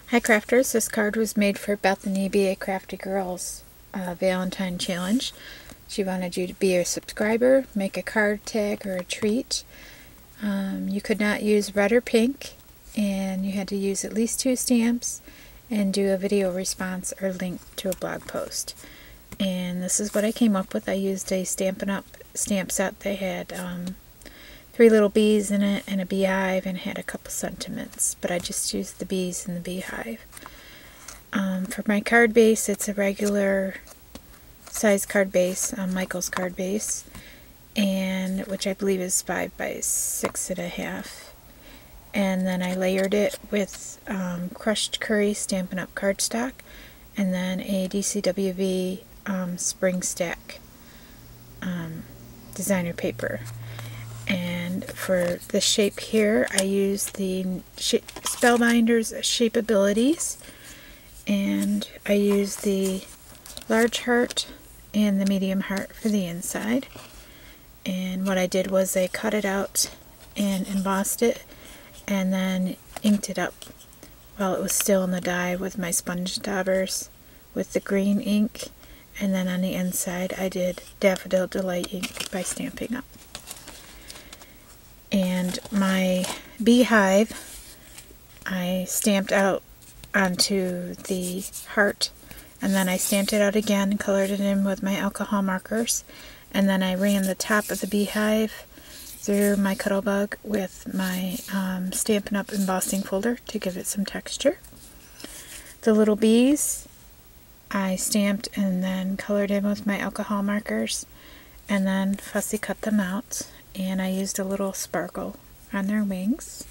Hi crafters, this card was made for Bethany BACraftyGirl's Valentine challenge. She wanted you to be a subscriber, make a card tag or a treat. You could not use red or pink, and you had to use at least 2 stamps and do a video response or link to a blog post. And this is what I came up with. I used a Stampin' Up! Stamp set. They had 3 little bees in it and a beehive, and had a couple sentiments, but I just used the bees and the beehive. For my card base, it's a regular size card base, Michael's card base, and which I believe is 5 by 6.5. And then I layered it with crushed curry Stampin' Up! Cardstock, and then a DCWV spring stack designer paper. And for the shape here, I used the Spellbinder's Shapeabilities, and I used the large heart and the medium heart for the inside. And what I did was I cut it out and embossed it, and then inked it up while it was still in the die with my sponge daubers with the green ink. And then on the inside I did Daffodil Delight ink by Stampin' Up! And my beehive I stamped out onto the heart, and then I stamped it out again and colored it in with my alcohol markers, and then I ran the top of the beehive through my Cuttlebug with my Stampin' Up! Embossing folder to give it some texture. The little bees I stamped and then colored in with my alcohol markers, and then fussy cut them out, and I used a little sparkle on their wings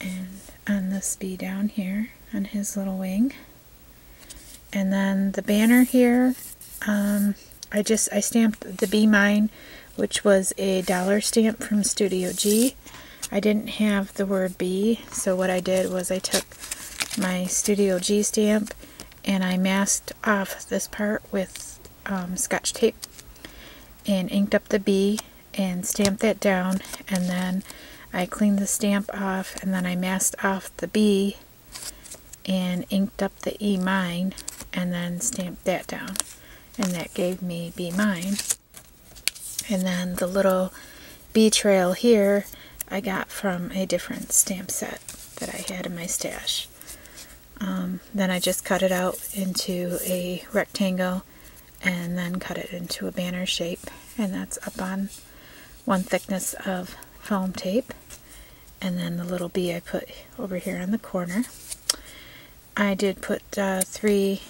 and on this bee down here on his little wing. And then the banner here, I stamped the Be Mine, which was a dollar stamp from Studio G. I didn't have the word bee, so what I did was I took my Studio G stamp and I masked off this part with Scotch tape and inked up the bee and stamped that down, and then I cleaned the stamp off, and then I masked off the bee and inked up the E Mine and then stamped that down, and that gave me Be Mine. And then the little bee trail here I got from a different stamp set that I had in my stash. Then I just cut it out into a rectangle and then cut it into a banner shape, and that's up on 1 thickness of foam tape. And then the little bee I put over here on the corner. I did put 3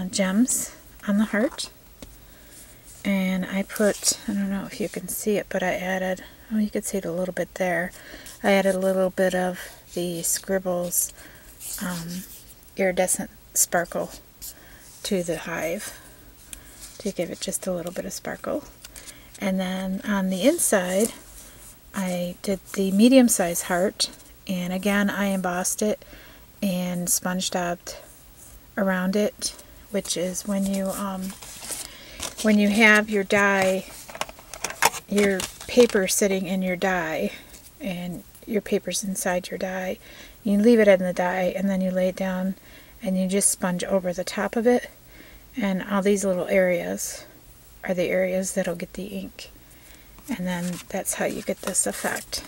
gems on the heart, and I put, I don't know if you can see it, but I added, oh, you can see it a little bit there. I added a little bit of the Scribbles iridescent sparkle to the hive to give it just a little bit of sparkle. And then on the inside I did the medium size heart, and again I embossed it and sponge daubed around it, which is when you have your die, your paper sitting in your die, and your paper's inside your die, you leave it in the die and then you lay it down and you just sponge over the top of it, and all these little areas are the areas that'll get the ink. And then that's how you get this effect,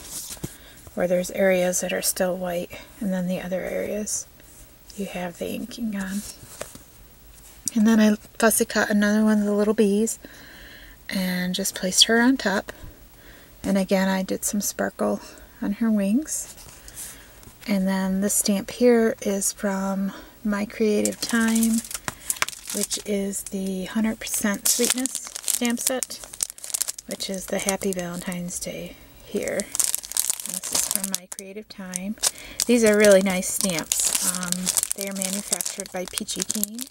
where there's areas that are still white, and then the other areas you have the inking on. And then I fussy cut another one of the little bees and just placed her on top. And again I did some sparkle on her wings. And then the stamp here is from My Creative Time, which is the 100% Sweetness stamp set, which is the Happy Valentine's Day here. And this is from My Creative Time. These are really nice stamps. They are manufactured by Peachy Keen,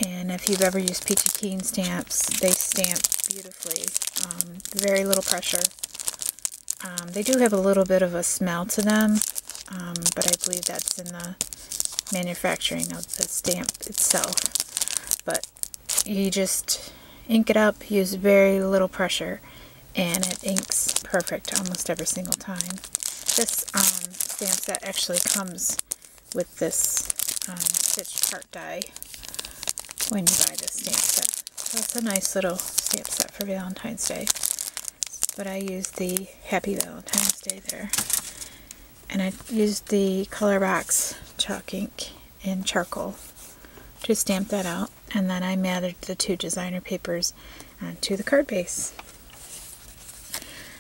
and if you've ever used Peachy Keen stamps, they stamp beautifully. Very little pressure. They do have a little bit of a smell to them, but I believe that's in the manufacturing of the stamp itself. But you just ink it up, use very little pressure, and it inks perfect almost every single time. This stamp set actually comes with this stitched heart die when you buy this stamp set. So it's a nice little stamp set for Valentine's Day. But I used the Happy Valentine's Day there. And I used the Color Box chalk ink in charcoal to stamp that out. And then I matted the 2 designer papers onto the card base.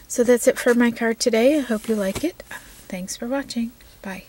So that's it for my card today. I hope you like it. Thanks for watching. Bye.